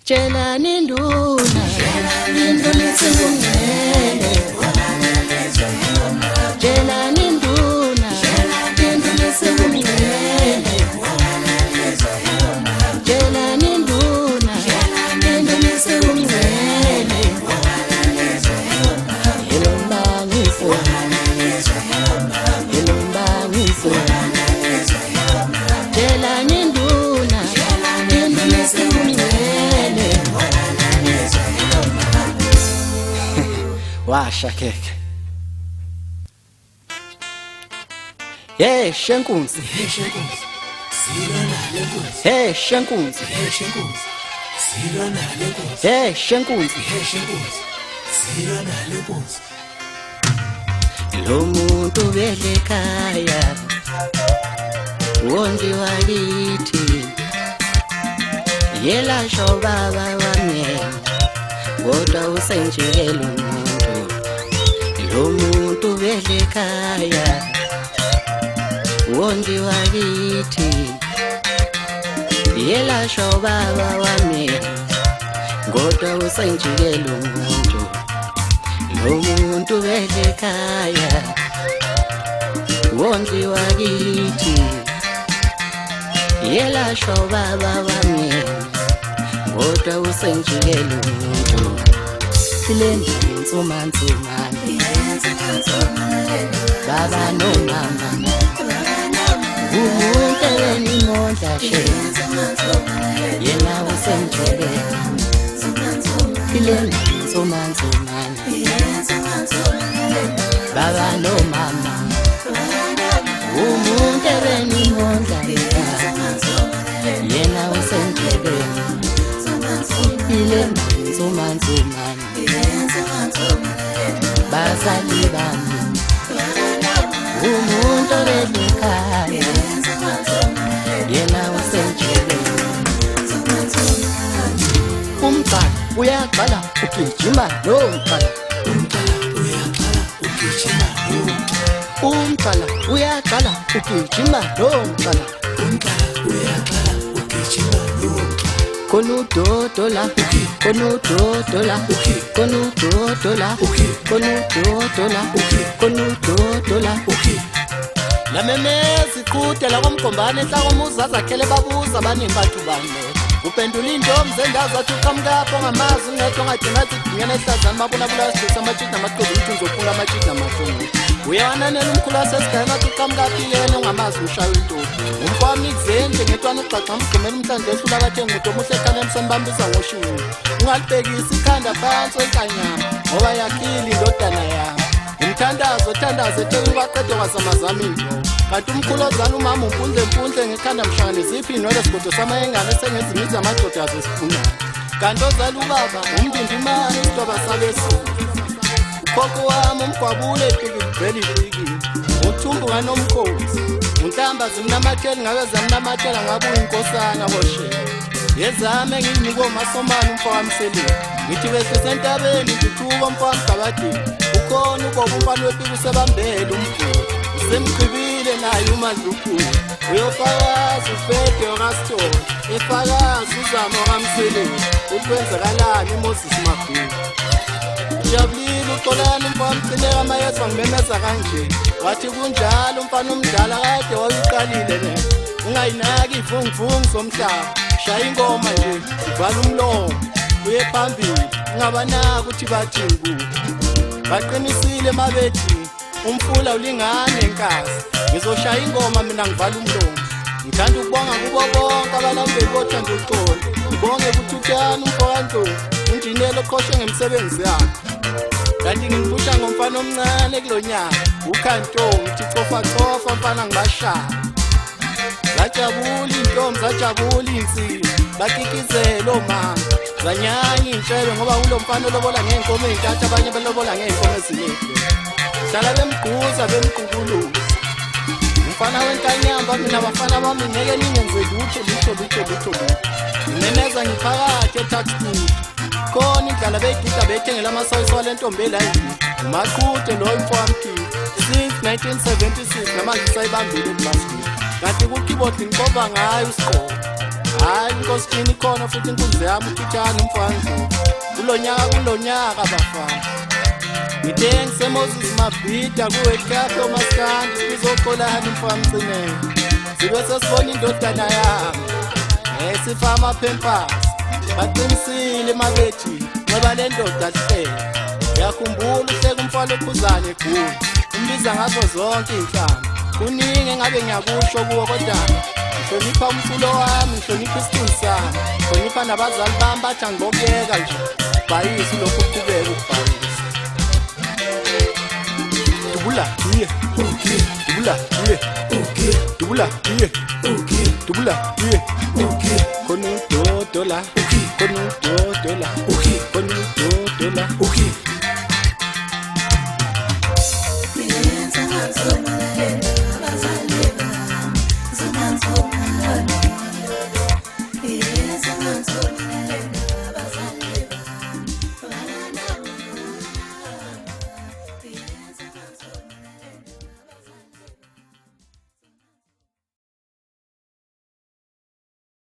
Tshela ninduna induna singumele Tshela ninduna induna singumele Tshela ninduna induna singumele Elombangiso Elombangiso Tshela ninduna induna singumele Washa keke Hey Shenkunzi Silona lenkunzi Hey Shenkunzi Silona lenkunzi Hey Shenkunzi Silona lenkunzi Lo muntu belekhaya Wondi wakithi Yela sho baba wami Kodwa usenjikela umuntu Lo muntu belekhaya Wondi wakithi Yela sho baba wami Kodwa usenjikela umuntu Lo muntu belekhaya Wondi wakithi Yela sho baba wami Kodwa usenjikela umuntu Silenda insumansumane Baba no mama Umuntu ebenimondla she Yena usenjikela Silenda insumansumane Baba no mama Umuntu ebenimondla Yena usenjikela Silenda insumansumane Bazali bami Umuntu belekhaya Yena usenjikela Umntwana uyaqala ugijima lo mntwana Umntwana uyaqala ugijima lo mntwana Konudodo la konudodo la konudodo la konudodo la konudodo la La memezi kude la komgombane enhla komuzaza khele babuza baningi bantu bane Upendula intombi zendaza athi uqhamukapho ngamazi ungedwa ongagcina athi dingena ehlazana babona bulasisa amajiki namaqobo ukuthi uzophula amajiki namahlungu Uyawananela umkhulu wasesigayeni athi uqhamukaphi yena ongamazi ushaya intombi Umfami kuzende ngetwana uxaxa mgqumela umhlandla ehlula bathe ngumuntu omuhle ekhanda emsembambisa ngoshuni Ungalibhekisa ikhanda phansi enkanyama ngoba yakhile indodana yami Umthandazo thandaze ethe ubaqede kwasamazama indlo Kanti umkhulozana umama umpunze ngekhanda mshana iziphi inwele sigodo samayengane esengezimiza amadoda azosifunana Kanti ozala ubaba umndindimane isitoba salesi Ukhokho wami umgwabule efikiveli ifiki Uthumbu nganomkhosi Untamba zimnamatheli ngabe zamnamathela ngabe uyinkosana koshe Yezame ngiyinika omasomani umfowamseli Ngithi bese sentabeni ngithuka umfowamgabadini Ukhona uboba umfana wepiki usebambele umkhulu Usemqhibile naye uMandlukhulu Uyofakaza ufede okaSithole Efakaza uzama okamseli Ukwenzakalani uMoses Mabhulu Jabulile uxolani umfowamgcineka amayezwa ngimemeza kanje Wathi kunjalo umfana omdala kade wayiqalile le Ungayinaki ivunguvungu zomhlaba Shaya ingoma nje uvala umlomo uye phambili ungabanaki ukuthi bathini kuwe Baqinisile mabethi umfula ulingane enkazi Ngizoshaya ingoma mina ngivala umlomo Ngithanda ukubonga kubo bonke abalandeli bothanda uxolo Ngibonge ukuthi uThani umfokaNdlovu Unjinelo oqhoshe ngemsebenzi yakhe Kanti ngimfusha ngomfana omncane kulonyaka uKhantonga uthi cofa mfana ngibashaya Zajabula intombi zajabula insizwa bakikizela omama zanyanya intshebe ngoba kulo mfana lobola ngeenkomo ezintathu abanye belobola ngeenkomo ezinhle Hlala bemgquza bemqukuluza Umfana wenkanyamba mina abafana bami ngeke ningenze lutho Ngimemeza ngiphakathi etaxini Khona indlala begida bethengela amasayiso lentombi la uMaqhude lo mfowamkhulu since 1976 namanje sayibambile eBasket kanti ku keyboard ngiqoba ngayo usiqobo hayi inkosini khona futhi inkunzi yami uphithana umfana kulonyaka bafana ngithe ngiseMoses Mabhida kuwekafe omaskandi sizoqolana umfana mcinene sibe sesibona indodana yami sifama Pampers baqinisile mabethi ngoba le ndoda hle yakhumbula uhleka umfana ophuzane eGoli umbiza ngazo zonke inhlamba kuningi engabe ngiyakusho kuwo kodwa ngihlonipha umculo wami ngihlonipha isithunzi sami ngihlonipha nabazali bami bathi angibokeka nje bhayisi lokhu kuqhubeka ukubhayisa dubula iye okay dubula iye okay dubula iye okay dubula iye okay khona udodola okay khona udodola okay khona udodola okay Yes, I'm